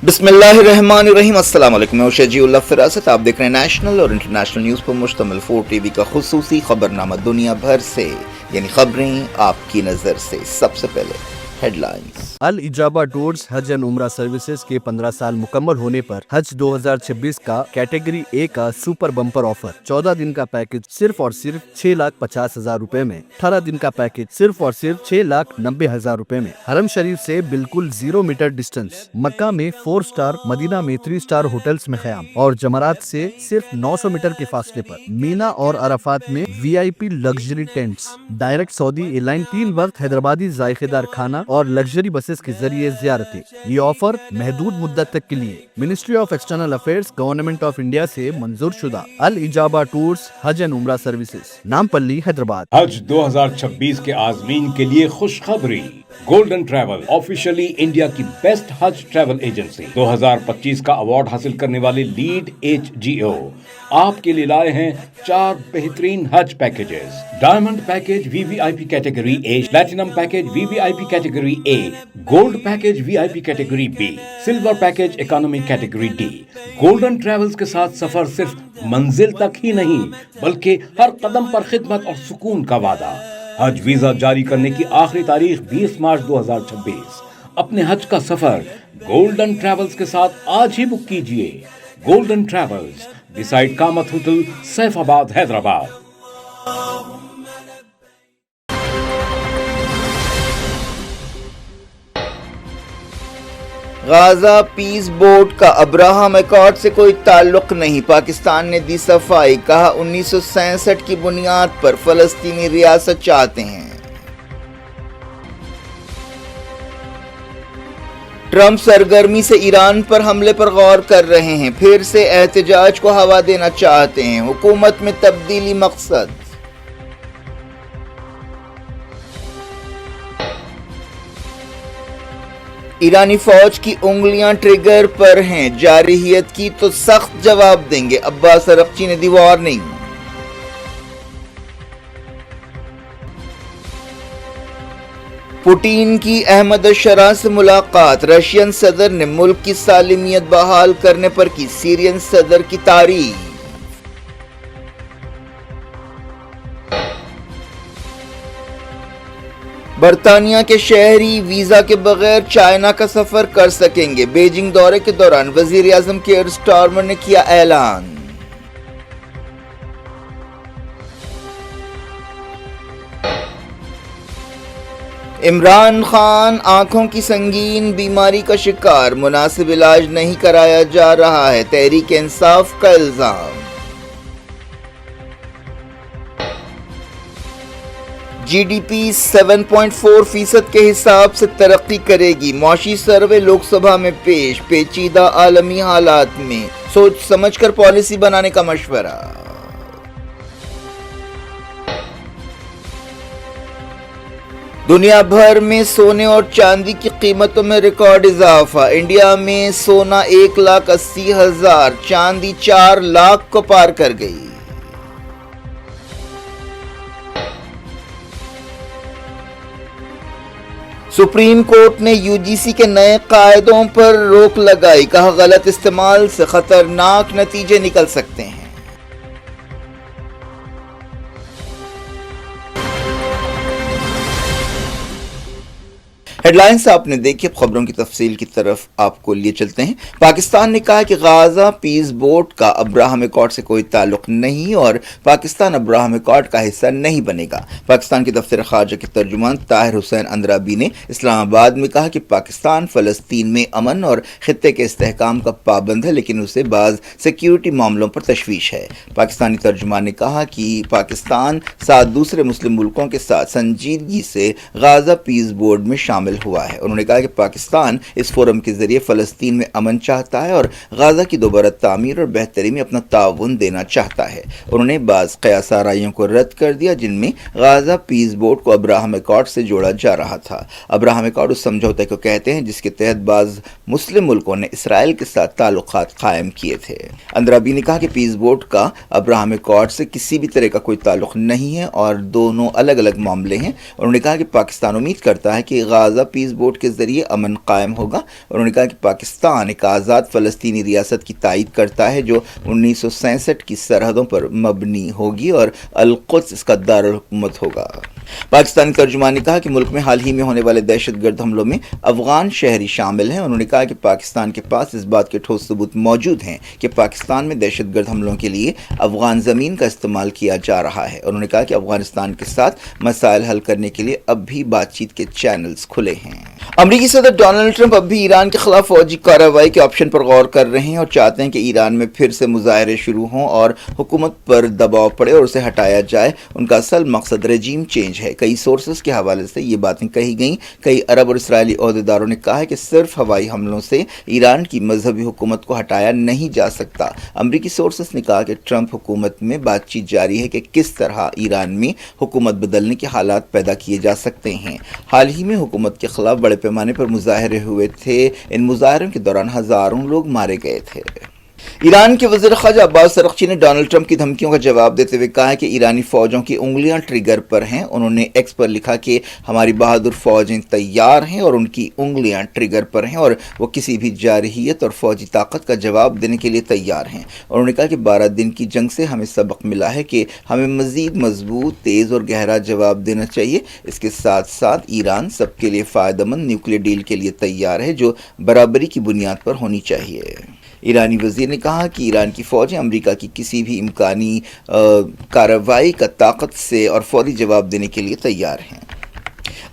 बिस्मिल्लाहिर्रहमानिर्रहीम। अस्सलाम वालेकुम। मैं शजी उल्लाह फिरासत। आप देख रहे हैं नेशनल और इंटरनेशनल न्यूज़ पर मुश्तमिल 4 टीवी का खुसूसी खबरनामा दुनिया भर से, यानी खबरें आपकी नज़र से। सबसे पहले हेडलाइंस। अल इजाबा टूर्स हज एंड उम्रा सर्विसेज के 15 साल मुकम्मल होने पर हज 2026 का कैटेगरी ए का सुपर बम्पर ऑफर। 14 दिन का पैकेज सिर्फ और सिर्फ 6,50,000 रुपए में, 18 दिन का पैकेज सिर्फ और सिर्फ 6,90,000 रुपए में। हरम शरीफ से बिल्कुल 0 मीटर डिस्टेंस, मक्का में 4 स्टार, मदीना में 3 स्टार होटल्स में क़याम और जमरात से सिर्फ 900 मीटर के फासले पर। मीना और अराफात में VIP luxury tents. Direct Saudi airline 3 वक्त हैदराबादी जायकेदार खाना और लग्जरी बसेस के जरिए ज़ियारतें। ये ऑफर महदूद मुद्दत तक के लिए ministry of external affairs government of India से मंजूर शुदा। अल इजाबा टूर्स हज एंड उम्रा सर्विसेज, नामपल्ली, हैदराबाद। हज 2026 के आज़मीन के लिए खुशखबरी। गोल्डन ट्रैवल ऑफिशियली इंडिया की बेस्ट हज ट्रैवल एजेंसी 2025 का अवार्ड हासिल करने वाले लीड HGO आपके लिए लाए हैं 4 बेहतरीन हज packages. Diamond package VVIP category A, platinum package VVIP category A, gold package VIP category B, silver package economy category D। Golden travels के साथ सफर सिर्फ मंजिल तक ही नहीं बल्कि हर कदम पर खिदमत और सुकून का वादा। हज वीजा जारी करने की आखिरी तारीख 20 मार्च 2026। अपने हज का सफर गोल्डन ट्रैवल्स के साथ आज ही बुक कीजिए। Golden Travels, beside Kamat hotel, Saifabad, Hyderabad. Gaza Peace Board का अब्राहम एकॉर्ड से कोई ताल्लुक नहीं। पाकिस्तान ने दी सफाई, कहा 1967 की बुनियाद पर फलस्तीनी रियासत चाहते हैं। ट्रंप सरगर्मी से ईरान पर हमले पर गौर कर रहे हैं, फिर से एहतजाज को हवा देना चाहते हैं। हुकूमत में तब्दीली मकसद। ईरानी फौज की उंगलियां ट्रिगर पर हैं, जारहियत की तो सख्त जवाब देंगे। अब्बास अरक्ची ने दी वार्निंग। पुतिन की अहमद अशरा से मुलाकात। रशियन सदर ने मुल्क की सालिमियत बहाल करने पर की सीरियन सदर की तारीफ। बरतानिया के शहरी वीजा के बगैर चाइना का सफर कर सकेंगे। बीजिंग दौरे के दौरान वजीर आजम केयर स्टारमर ने किया ऐलान। इमरान खान आंखों की संगीन बीमारी का शिकार, मुनासिब इलाज नहीं कराया जा रहा है, तहरीक इंसाफ का इल्जाम। GDP 7.4% के हिसाब से तरक्की करेगी। मौशी सर्वे लोकसभा में पेश। पेचीदा आलमी हालात में सोच समझकर पॉलिसी बनाने का मशवरा। दुनिया भर में सोने और चांदी की कीमतों में रिकॉर्ड इजाफा। इंडिया में सोना 1,80,000, चांदी 4 लाख को पार कर गई। सुप्रीम कोर्ट ने UGC के नए कायदों पर रोक लगाई, कहा गलत इस्तेमाल से खतरनाक नतीजे निकल सकते हैं। हेडलाइंस आपने देखी। खबरों की तफसील की तरफ आपको लिए चलते हैं। पाकिस्तान ने कहा कि गाजा पीस बोर्ड का अब्राहम एकॉर्ड से कोई ताल्लुक नहीं और पाकिस्तान अब्राहम एकॉर्ड का हिस्सा नहीं बनेगा। पाकिस्तान के दफ्तर खारजा के तर्जुमान ताहिर हुसैन अंद्राबी ने इस्लामाबाद में कहा कि पाकिस्तान फ़लस्तीन में अमन और खित्ते के इस्तेहकाम का पाबंद है, लेकिन उसे बाज़ सिक्योरिटी मामलों पर तशवीश है। पाकिस्तानी तर्जुमान ने कहा कि पाकिस्तान 7 दूसरे मुस्लिम मुल्कों के साथ संजीदगी से गाजा पीस बोर्ड में शामिल हुआ है। उन्होंने कहा कि पाकिस्तान इस फोरम के जरिए फलस्तीन में अमन चाहता है और गाजा की दोबारा तामीर और बेहतरी में अपना ताउन देना चाहता है। उन्होंने बाज़ क़यास आराइयों को रद्द कर दिया जिनमें गाजा पीस बोर्ड को अब्राहम एकॉर्ड से जोड़ा जा रहा था। अब्राहम एकॉर्ड उस समझौते को कहते हैं जिसके तहत बाज़ मुस्लिम मुल्कों ने इसराइल के साथ ताल्लुकात कायम किए थे। अंद्राबी ने कहा कि पीस बोर्ड का अब्राहम एकॉर्ड से किसी भी तरह का कोई ताल्लुक नहीं है और दोनों अलग अलग मामले हैं। उन्होंने कहा कि पाकिस्तान उम्मीद करता है कि गाजा غازہ پیس بورڈ کے ذریعے امن قائم ہوگا. انہوں نے کہا کہ پاکستان ایک آزاد فلسطینی ریاست کی تائید کرتا ہے جو 1967 کی سرحدوں پر مبنی ہوگی اور القدس اس کا دارالحکومت ہوگا. پاکستانی ترجمان نے کہا کہ ملک میں حال ہی میں ہونے والے دہشت گرد حملوں میں افغان شہری شامل ہیں. انہوں نے کہا کہ پاکستان کے پاس اس بات کے ٹھوس ثبوت موجود ہیں کہ پاکستان میں دہشت گرد حملوں کے لیے افغان زمین کا استعمال کیا جا رہا ہے. انہوں نے کہا کہ افغانستان کے ساتھ مسائل حل کرنے کے لیے اب بھی بات چیت کے چینلز کھلے ہیں. امریکی صدر ڈونلڈ ٹرمپ اب بھی ایران کے خلاف فوجی کارروائی کے آپشن پر غور کر رہے ہیں اور چاہتے ہیں کہ ایران میں پھر سے مظاہرے شروع ہوں اور حکومت پر دباؤ پڑے اور اسے ہٹایا جائے. ان کا اصل مقصد رجیم چینج ہے. کئی سورسز کے حوالے سے یہ باتیں کہی گئیں. کئی عرب اور اسرائیلی عہدیداروں نے کہا ہے کہ صرف ہوائی حملوں سے ایران کی مذہبی حکومت کو ہٹایا نہیں جا سکتا. امریکی سورسز نے کہا کہ ٹرمپ حکومت میں بات چیت جاری ہے کہ کس طرح ایران میں حکومت بدلنے کے حالات پیدا کیے جا سکتے ہیں. حال ہی میں حکومت کے خلاف بڑے پیمانے پر مظاہرے ہوئے تھے. ان مظاہروں کے دوران ہزاروں لوگ مارے گئے تھے. ایران کے وزیر خارجہ عباس ارغچی نے ڈونلڈ ٹرمپ کی دھمکیوں کا جواب دیتے ہوئے کہا ہے کہ ایرانی فوجوں کی انگلیاں ٹریگر پر ہیں. انہوں نے ایکس پر لکھا کہ ہماری بہادر فوجیں تیار ہیں اور ان کی انگلیاں ٹریگر پر ہیں اور وہ کسی بھی جارحیت اور فوجی طاقت کا جواب دینے کے لیے تیار ہیں. انہوں نے کہا کہ 12 دن کی جنگ سے ہمیں سبق ملا ہے کہ ہمیں مزید مضبوط، تیز اور گہرا جواب دینا چاہیے. اس کے ساتھ ساتھ ایران سب کے لیے فائدہ مند نیوکلیئر ڈیل کے لیے تیار ہے جو برابری کی بنیاد پر ہونی چاہیے. ایرانی وزیر نے کہا کہ ایران کی فوجیں امریکہ کی کسی بھی امکانی کارروائی کا طاقت سے اور فوری جواب دینے کے لیے تیار ہیں.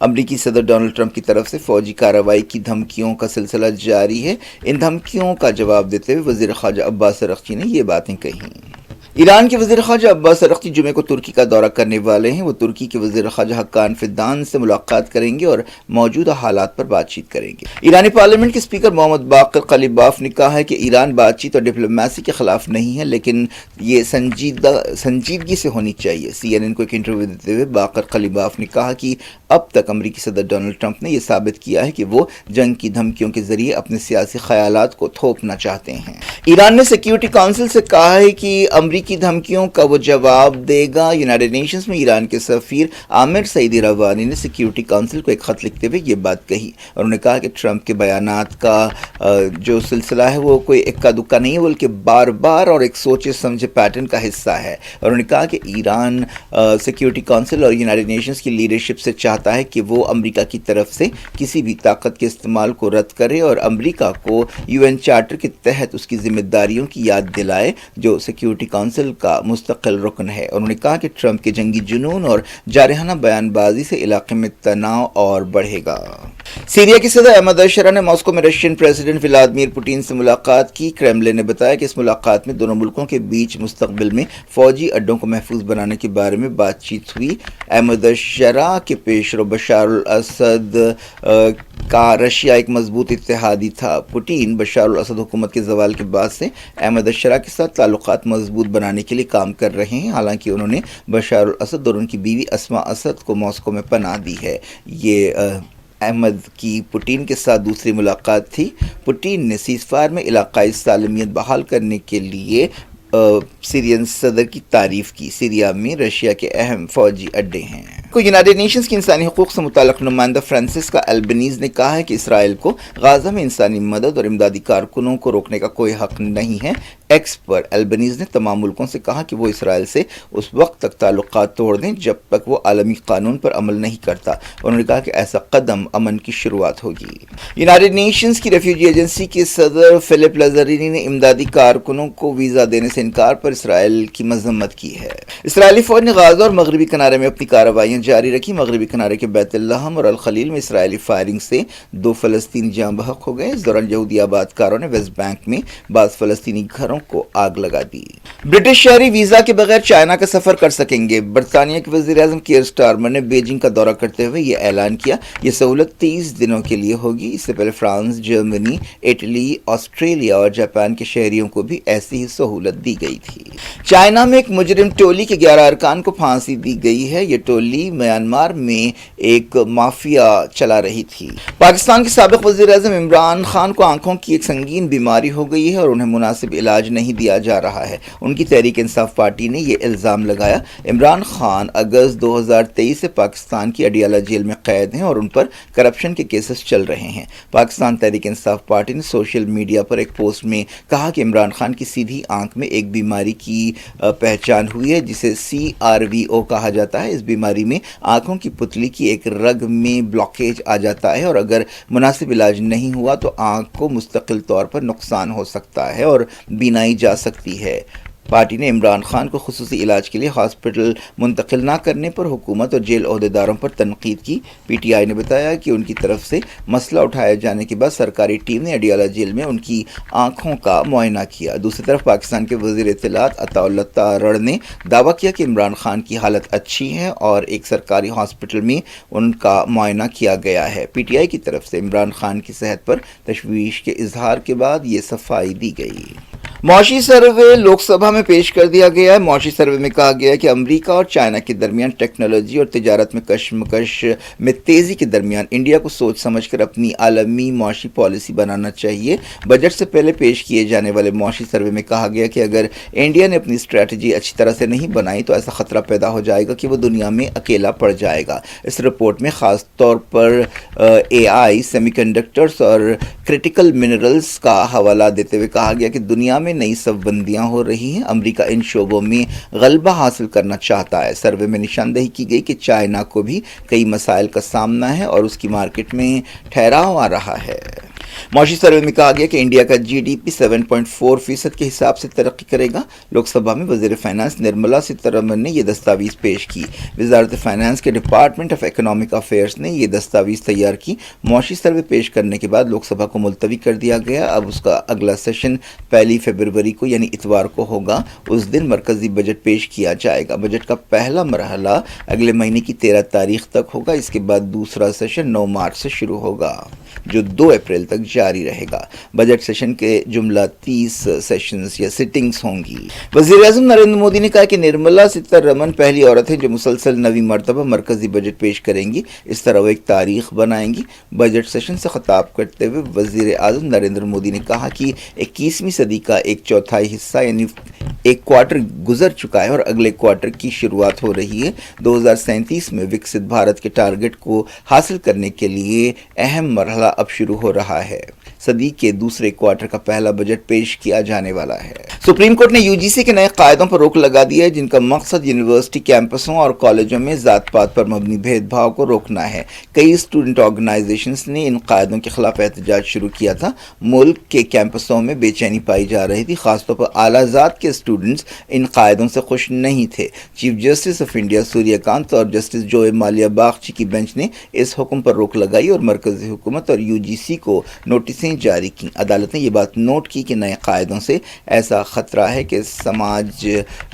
امریکی صدر ڈونلڈ ٹرمپ کی طرف سے فوجی کارروائی کی دھمکیوں کا سلسلہ جاری ہے. ان دھمکیوں کا جواب دیتے ہوئے وزیر خارجہ عباس ارغچی نے یہ باتیں کہیں. ایران کے وزیر خارجہ عباس ارغچی جمعے کو ترکی کا دورہ کرنے والے ہیں. وہ ترکی کے وزیر خارجہ حقان فدان سے ملاقات کریں گے اور موجودہ حالات پر بات چیت کریں گے. ایرانی پارلیمنٹ کے اسپیکر محمد باقر قلیباف نے کہا ہے کہ ایران بات چیت اور ڈپلومیسی کے خلاف نہیں ہے لیکن یہ سنجیدگی سے ہونی چاہیے. CNN کو ایک انٹرویو دیتے ہوئے باقر قلیباف نے کہا کہ اب تک امریکی صدر ڈونلڈ ٹرمپ نے یہ ثابت کیا ہے کہ وہ جنگ کی دھمکیوں کے ذریعے اپنے سیاسی خیالات کو تھوپنا چاہتے ہیں. ایران نے سیکیورٹی کونسل سے کہا ہے کہ امریکی دھمکیوں کا وہ جواب دے گا. یونائیٹڈ نیشنز میں ایران کے سفیر عامر سعیدی روانی نے سیکیورٹی کونسل کو ایک خط لکھتے ہوئے یہ بات کہی. انہوں نے کہا کہ ٹرمپ کے بیانات کا جو سلسلہ ہے وہ کوئی اکا دکا نہیں ہے بلکہ بار بار اور ایک سوچے سمجھے پیٹرن کا حصہ ہے. انہوں نے کہا کہ ایران سیکیورٹی کونسل اور یونائیٹڈ نیشنز کی لیڈرشپ سے چاہتا ہے کہ وہ امریکہ کی طرف سے کسی بھی طاقت کے استعمال کو رد کرے اور امریکہ کو UN چارٹر کے تحت اس کی ذمہ داریوں کی یاد دلائے جو سیکیورٹی کونسل کا مستقل رکن ہے. انہوں نے کہا کہ ٹرمپ کے جنگی جنون اور جارحانہ بیان بازی سے علاقے میں تناؤ اور بڑھے گا. سیریا کے صدر احمد اشرا نے ماسکو میں رشین پریزیڈنٹ ولادیمیر پوٹین سے ملاقات کی. کریملن نے بتایا کہ اس ملاقات میں دونوں ملکوں کے بیچ مستقبل میں فوجی اڈوں کو محفوظ بنانے کے بارے میں بات چیت ہوئی. احمد اشرا کے پیشرو بشار الاسد کا رشیا ایک مضبوط اتحادی تھا. پوٹین بشار الاسد حکومت کے زوال کے بعد سے احمد اشرا کے ساتھ تعلقات مضبوط بنانے کے لیے کام کر رہے ہیں. حالانکہ انہوں نے بشار الاسد اور ان کی بیوی اسما اسد کو ماسکو میں پناہ دی ہے. یہ احمد کی پوٹین کے ساتھ دوسری ملاقات تھی. پوٹین نے سیز فائر میں علاقائی سالمیت بحال کرنے کے لیے سیرین صدر کی تعریف کی. سیریا میں رشیا کے اہم فوجی اڈے ہیں. یونائیٹڈ نیشنز کی انسانی حقوق سے متعلق نمائندہ فرانسسکا البنیز نے کہا ہے کہ اسرائیل کو غازہ میں انسانی مدد اور امدادی کارکنوں کو روکنے کا کوئی حق نہیں ہے. ایکس پر البنیز نے تمام ملکوں سے کہا کہ وہ اسرائیل سے اس وقت تک تعلقات توڑ دیں جب تک وہ عالمی قانون پر عمل نہیں کرتا. انہوں نے کہا کہ ایسا قدم امن کی شروعات ہوگی. یونائیٹڈ نیشنز کی ریفیوجی ایجنسی کے صدر فلپ لازرینی نے امدادی کارکنوں کو ویزا دینے سے انکار پر اسرائیل کی مذمت کی ہے. اسرائیلی فوج نے غازہ اور مغربی کنارے میں اپنی کارروائیاں جاری رکھی. مغربی کنارے کے بیت اللحم اور الخلیل میں اسرائیلی فائرنگ سے 2 فلسطینی جاں بحق ہو گئے. اس دوران یہودی آبادکاروں نے ویسٹ بینک میں بعض فلسطینی گھروں کو آگ لگا دی. برٹش شہری ویزا کے بغیر چائنا کا سفر کر سکیں گے. برطانیہ کے وزیر اعظم کیئر سٹارمر نے بیجنگ کا دورہ کرتے ہوئے یہ اعلان کیا. یہ سہولت 30 دنوں کے لیے ہوگی. اس سے پہلے فرانس، جرمنی، اٹلی، آسٹریلیا اور جاپان کے شہریوں کو بھی ایسی ہی سہولت دی گئی تھی. چائنا میں ایک مجرم ٹولی کے 11 ارکان کو پھانسی دی گئی ہے. یہ ٹولی म्यांमार में एक माफिया चला रही थी। पाकिस्तान के साबिक वज़ीर आज़म इमरान खान को आंखों की एक संगीन बीमारी हो गई है और उन्हें मुनासिब इलाज नहीं दिया जा रहा है। उनकी तहरीक इंसाफ पार्टी ने ये इल्ज़ाम लगाया। इमरान खान अगस्त 2023 से पाकिस्तान की अडियाला जेल में कैद हैं और उन पर करप्शन के केसेस चल रहे हैं। पाकिस्तान तहरीक इंसाफ पार्टी ने सोशल मीडिया पर एक पोस्ट में कहा कि इमरान खान की सीधी आंख में एक बीमारी की पहचान हुई है जिसे CRVO कहा जाता है। इस बीमारी में आंखों की पुतली की एक रग में ब्लॉकेज आ जाता है और अगर मुनासिब इलाज नहीं हुआ तो आंख को मुस्तकिल तौर पर नुकसान हो सकता है और बीनाई जा सकती है। पार्टी ने इमरान खान को खुसूसी इलाज के लिए हॉस्पिटल मुंतकिल ना करने पर हुकूमत और जेल ओहदेदारों पर तनकीद की। PTI ने बताया कि उनकी तरफ से मसला उठाए जाने के बाद सरकारी टीम ने अडियाला जेल में उनकी आंखों का मुआयना किया। दूसरी तरफ पाकिस्तान के वज़ीर इत्तलात अताउल्लाह तारड़ ने दावा किया कि इमरान खान की हालत अच्छी है और एक सरकारी हॉस्पिटल में उनका मुआयना किया गया है। PTI की तरफ से इमरान खान की सेहत पर तशवीश के इजहार के बाद ये सफाई दी गई। मौशी सर्वे लोकसभा में पेश कर दिया गया है। मौशी सर्वे में कहा गया है कि अमेरिका और चाइना के दरमियान टेक्नोलॉजी और तिजारत में कशमकश में तेज़ी के दरमियान इंडिया को सोच समझकर अपनी आलमी मौशी पॉलिसी बनाना चाहिए। बजट से पहले पेश किए जाने वाले मौशी सर्वे में कहा गया कि अगर इंडिया ने अपनी स्ट्रैटेजी अच्छी तरह से नहीं बनाई तो ऐसा ख़तरा पैदा हो जाएगा कि वो दुनिया में अकेला पड़ जाएगा। इस रिपोर्ट में ख़ास तौर पर AI, सेमीकंडक्टर्स और क्रिटिकल मिनरल्स का हवाला देते हुए कहा गया कि दुनिया में नई सबबंदियां हो रही हैं। अमेरिका इन शोबों में गलबा हासिल करना चाहता है। सर्वे में निशानदेही की गई कि चाइना को भी कई मसाइल का सामना है और उसकी मार्केट में ठहराव आ रहा है। मौशी सर्वे में कहा गया कि इंडिया का GDP 7.4% के हिसाब से तरक्की करेगा। लोकसभा में वज़ीर फाइनेंस निर्मला सीतारमण ने यह दस्तावेज़ पेश की। वज़ारत फाइनेंस के डिपार्टमेंट ऑफ इकोनॉमिक अफेयर्स ने यह दस्तावेज़ तैयार की। मौशी सर्वे पेश करने के बाद लोकसभा को मुलतवी कर दिया गया। अब उसका अगला सेशन 1 फरवरी को यानी इतवार को होगा। उस दिन मरकज़ी बजट पेश किया जाएगा। बजट का पहला मरहला अगले महीने की 13 तारीख तक होगा। इसके बाद दूसरा सेशन 9 मार्च से शुरू होगा जो 2 अप्रैल तक जारी रहेगा। बजट सेशन के जुमला 30 सेशंस या सिटिंग्स होंगी। वज़ीर आज़म नरेंद्र मोदी ने कहा कि निर्मला सीतारमण पहली औरत है जो मुसलसल 9वीं मरतबा मरकजी बजट पेश करेंगी। इस तरह वो एक तारीख बनाएंगी। बजट सेशन से खिताब करते हुए वज़ीर आज़म नरेंद्र मोदी ने कहा कि 21वीं सदी का एक चौथाई हिस्सा यानी एक क्वार्टर गुजर चुका है और अगले क्वार्टर की शुरुआत हो रही है। 2037 में विकसित भारत के टारगेट को हासिल करने के लिए अहम मरहला अब शुरू हो रहा है। सदी के दूसरे क्वार्टर का पहला बजट पेश किया जाने वाला है। सुप्रीम कोर्ट ने UGC के नए कायदों पर रोक लगा दी है जिनका मकसद यूनिवर्सिटी कैंपसों और कॉलेजों में जात पात पर मबनी भेदभाव को रोकना है। कई स्टूडेंट ऑर्गेनाइजेशंस ने इन कायदों के खिलाफ एहतजाज शुरू किया था। मुल्क के कैंपसों में बेचैनी पाई जा रही थी। खासतौर पर आलाजात के स्टूडेंट्स इन कायदों से खुश नहीं थे। Chief justice of India Suryakant और जस्टिस जोए मालिया बागची की बेंच ने इस हुक्म पर रोक लगाई और मरकजी हुकूमत और UGC को नोटिसें जारी की। अदालत ने यह बात नोट की कि नए कायदों से ऐसा खतरा है कि समाज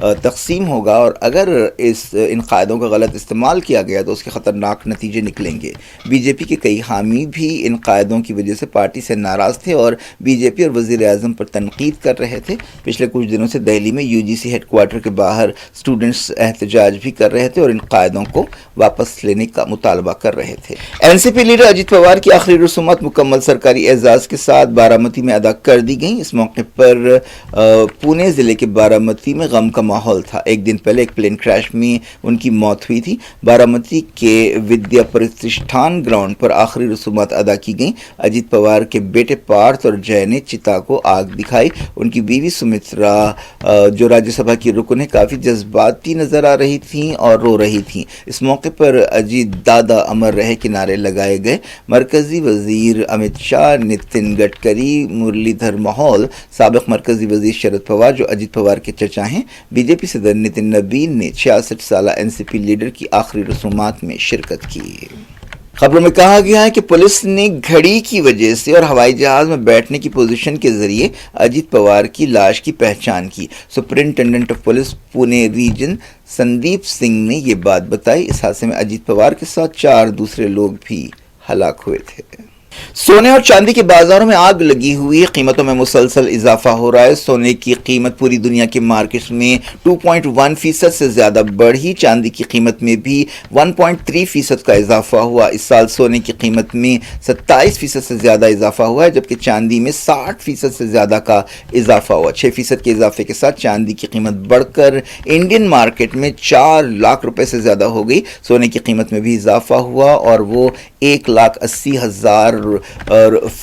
तकसीम होगा और अगर इन कायदों का गलत इस्तेमाल किया गया तो उसके ख़तरनाक नतीजे निकलेंगे। BJP के कई हामी भी इन कायदों की वजह से पार्टी से नाराज़ थे और BJP और वज़ीर आज़म पर तनकीद कर रहे थे। पिछले कुछ दिनों से दिल्ली में UGC हेडक्वार्टर के बाहर स्टूडेंट्स एहतजाज भी कर रहे थे और इन कायदों को वापस लेने का मुतालबा कर रहे थे। NCP लीडर अजित पवार की आखिरी रसूमात मुकम्मल सरकारी एजाज़ के साथ बारामती में अदा कर दी गई। इस मौके पर पुणे ज़िले के बारामती में गम का माहौल था। एक दिन पहले एक प्लेन क्रैश में उनकी मौत हुई थी। बारामती के विद्या प्रतिष्ठान ग्राउंड पर आखिरी रसूमात अदा की गई। अजित पवार के बेटे पार्थ और जय ने चिता को आग दिखाई। उनकी बीवी सुमित्रा जो राज्यसभा की रुकन है काफ़ी जज्बाती नज़र आ रही थी और रो रही थी। इस मौके पर अजीत दादा अमर रहे के नारे लगाए गए। मरकज़ी वज़ीर अमित शाह, नितिन गडकरी, मुरलीधर महल, साबिक़ मरकज़ी वज़ीर शरद पवार जो अजित पवार के चचा हैं, BJP सदर नितिन नबीन ने 66 साला NCP लीडर की आखिरी रसूमात में शिरकत की। खबरों में कहा गया है कि पुलिस ने घड़ी की वजह से और हवाई जहाज में बैठने की पोजीशन के जरिए अजित पवार की लाश की पहचान की। Superintendent of police Pune region Sandeep Singh ने ये बात बताई। इस हादसे में अजित पवार के साथ 4 दूसरे लोग भी हलाक हुए थे। सोने और चांदी के बाजारों में आग लगी हुई है। कीमतों में मुसलसल इजाफा हो रहा है। सोने की कीमत पूरी दुनिया के मार्केट्स में 2.1% से ज्यादा बढ़ी। चांदी की कीमत में भी 1.3% का इजाफा हुआ। इस साल सोने की कीमत में 27% से ज्यादा इजाफा हुआ है, जबकि चांदी में 60% से ज्यादा का इजाफा हुआ। 6% के इजाफे के साथ चांदी की कीमत बढ़कर इंडियन मार्केट में 4 लाख रुपए से ज्यादा हो गई। सोने की कीमत में भी इजाफा हुआ और वो 1,80,000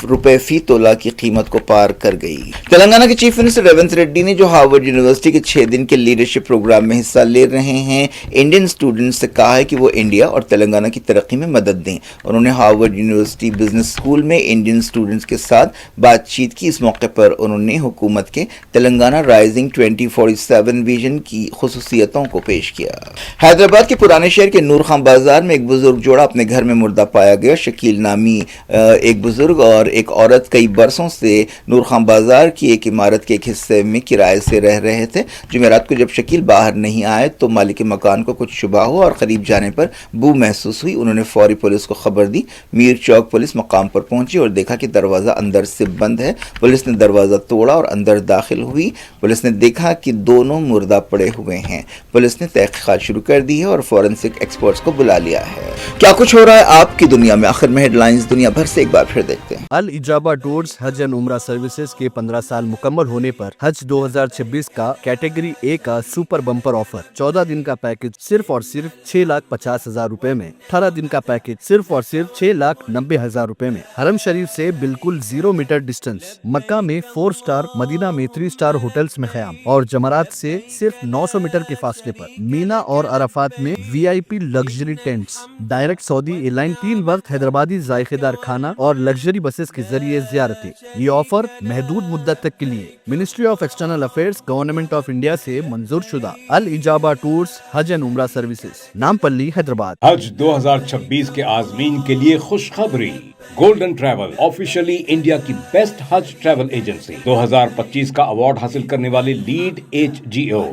रुपए फी तोला की कीमत को पार कर गई। तेलंगाना के चीफ मिनिस्टर रेवंत रेड्डी ने, जो हार्वर्ड यूनिवर्सिटी के 6 दिन के लीडरशिप प्रोग्राम में हिस्सा ले रहे हैं, इंडियन स्टूडेंट्स से कहा है कि वो इंडिया और तेलंगाना की तरक्की में मदद दें। उन्होंने हार्वर्ड यूनिवर्सिटी बिजनेस स्कूल में इंडियन स्टूडेंट्स के साथ बातचीत की। इस मौके पर उन्होंने हुकूमत के तेलंगाना राइजिंग 2047 विजन की खुसूसियतों को पेश किया। हैदराबाद के पुराने शहर के नूर खां बाजार में एक बुजुर्ग जोड़ा अपने घर में मुर्दा पाया गया। शकील नामी एक बुजुर्ग और एक औरत कई बरसों से नूर खां बाजार की एक इमारत के एक हिस्से में किराए से रह रहे थे। जुमेरात को जब शकील बाहर नहीं आए तो मालिक मकान को कुछ शुबा हुआ और करीब जाने पर बू महसूस हुई। उन्होंने फौरी पुलिस को खबर दी। मीर चौक पुलिस मकाम पर पहुंची और देखा कि दरवाज़ा अंदर से बंद है। पुलिस ने दरवाज़ा तोड़ा और अंदर दाखिल हुई। पुलिस ने देखा कि दोनों मुर्दा पड़े हुए हैं। पुलिस ने तहकीकात शुरू कर दी है और फॉरेंसिक एक्सपर्ट्स को बुला लिया है। क्या कुछ हो रहा है आपकी दुनिया में, आखिर में हेडलाइंस दुनिया भर से एक बार फिर देखते हैं। अल इजाबा टूर्स हज एंड उम्रा सर्विसेज के 15 साल मुकम्मल होने पर हज 2026 का कैटेगरी ए का सुपर बम्पर ऑफर 14 दिन का पैकेज सिर्फ और सिर्फ 6,50,000 रुपए में, 18 दिन का पैकेज सिर्फ और सिर्फ 6,90,000 रुपए में। हरम शरीफ से बिल्कुल 0 मीटर डिस्टेंस, मक्का में 4 स्टार, मदीना में 3 स्टार होटल्स में क़याम और जमरात से सिर्फ 900 मीटर के फासले पर। मीना और अराफात में VIP luxury tents, direct Saudi airline 3 वक्त हैदराबादी जायकेदार खाना और लग्जरी बसेस के जरिए ज़ियारतें। ये ऑफर महदूद मुद्दत तक के लिए ministry of external affairs government of India से मंजूर शुदा। अल इजाबा टूर्स हज एंड उम्रा सर्विसेज, नामपल्ली, हैदराबाद। हज 2026 के आज़मीन के लिए खुशखबरी। गोल्डन ट्रैवल ऑफिशियली इंडिया की बेस्ट हज ट्रैवल एजेंसी 2025 का अवार्ड हासिल करने वाले लीड HGO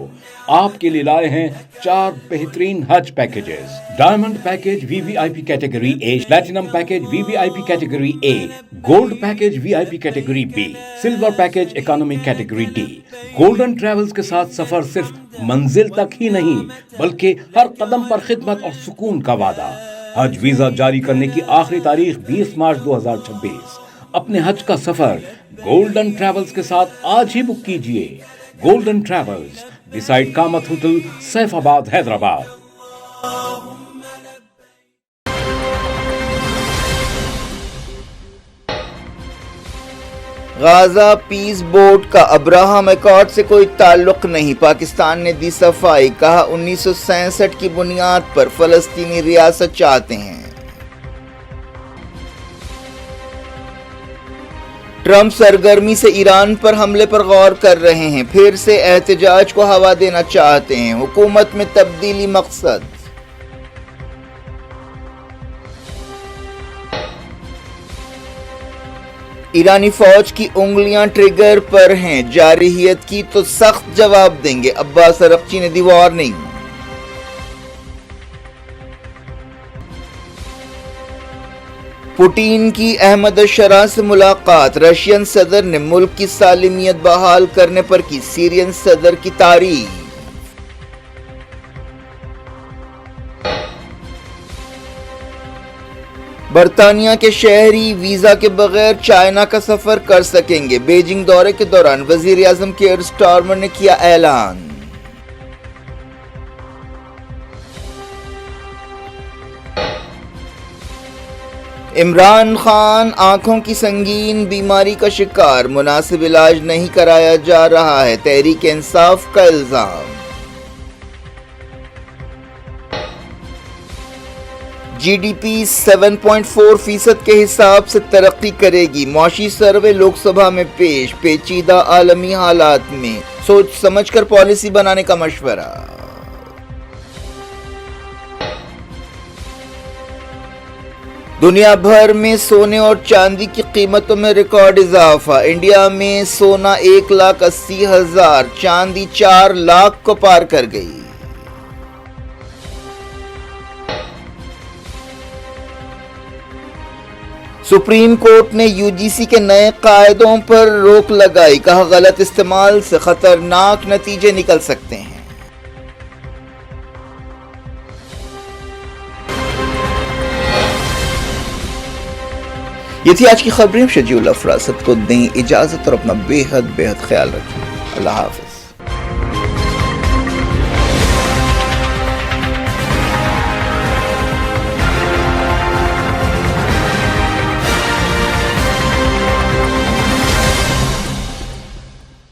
आपके लिए लाए हैं 4 बेहतरीन हज packages. Diamond package VVIP category A, platinum package VVIP category A, gold package VIP category B, silver package economy category D। Golden travels के साथ सफर सिर्फ मंजिल तक ही नहीं बल्कि हर कदम पर खिदमत और सुकून का वादा। हज वीजा जारी करने की आखिरी तारीख 20 मार्च 2026। अपने हज का सफर गोल्डन ट्रैवल्स के साथ आज ही बुक कीजिए। Golden Travels, beside Kamat hotel, Saifabad, Hyderabad. Gaza Peace Board का अब्राहम एकॉर्ड से कोई ताल्लुक नहीं। पाकिस्तान ने दी सफाई, कहा 1967 की बुनियाद पर फलस्तीनी रियासत चाहते हैं। ट्रंप सरगर्मी से ईरान पर हमले पर गौर कर रहे हैं, फिर से एहतजाज को हवा देना चाहते हैं। हुकूमत में तब्दीली मकसद। ईरानी फौज की उंगलियां ट्रिगर पर हैं, जारहियत की तो सख्त जवाब देंगे, अब्बास अरगची ने दी वार्निंग। पुतिन की अहमद अशरा से मुलाकात, रशियन सदर ने मुल्क की सालिमियत बहाल करने पर की सीरियन सदर की तारीफ। बरतानिया के शहरी वीजा के बगैर चाइना का सफर कर सकेंगे। बीजिंग दौरे के दौरान वजीर आजम कीर स्टारमर ने किया ऐलान। इमरान खान आंखों की संगीन बीमारी का शिकार, मुनासिब इलाज नहीं कराया जा रहा है, तहरीक इंसाफ का इल्जाम। GDP 7.4% के हिसाब से तरक्की करेगी। मौशी सर्वे लोकसभा में पेश, पेचीदा आलमी हालात में सोच समझकर पॉलिसी बनाने का मशवरा। दुनिया भर में सोने और चांदी की कीमतों में रिकॉर्ड इजाफा। इंडिया में सोना 1,80,000, चांदी 4 लाख को पार कर गई। सुप्रीम कोर्ट ने यूजीसी के नए कायदों पर रोक लगाई, कहा गलत इस्तेमाल से खतरनाक नतीजे निकल सकते हैं। ये थी आज की खबरें। शजीउल अफरा, सबको दें इजाजत और अपना बेहद ख्याल रखें। अल्लाह हाफ़िज़।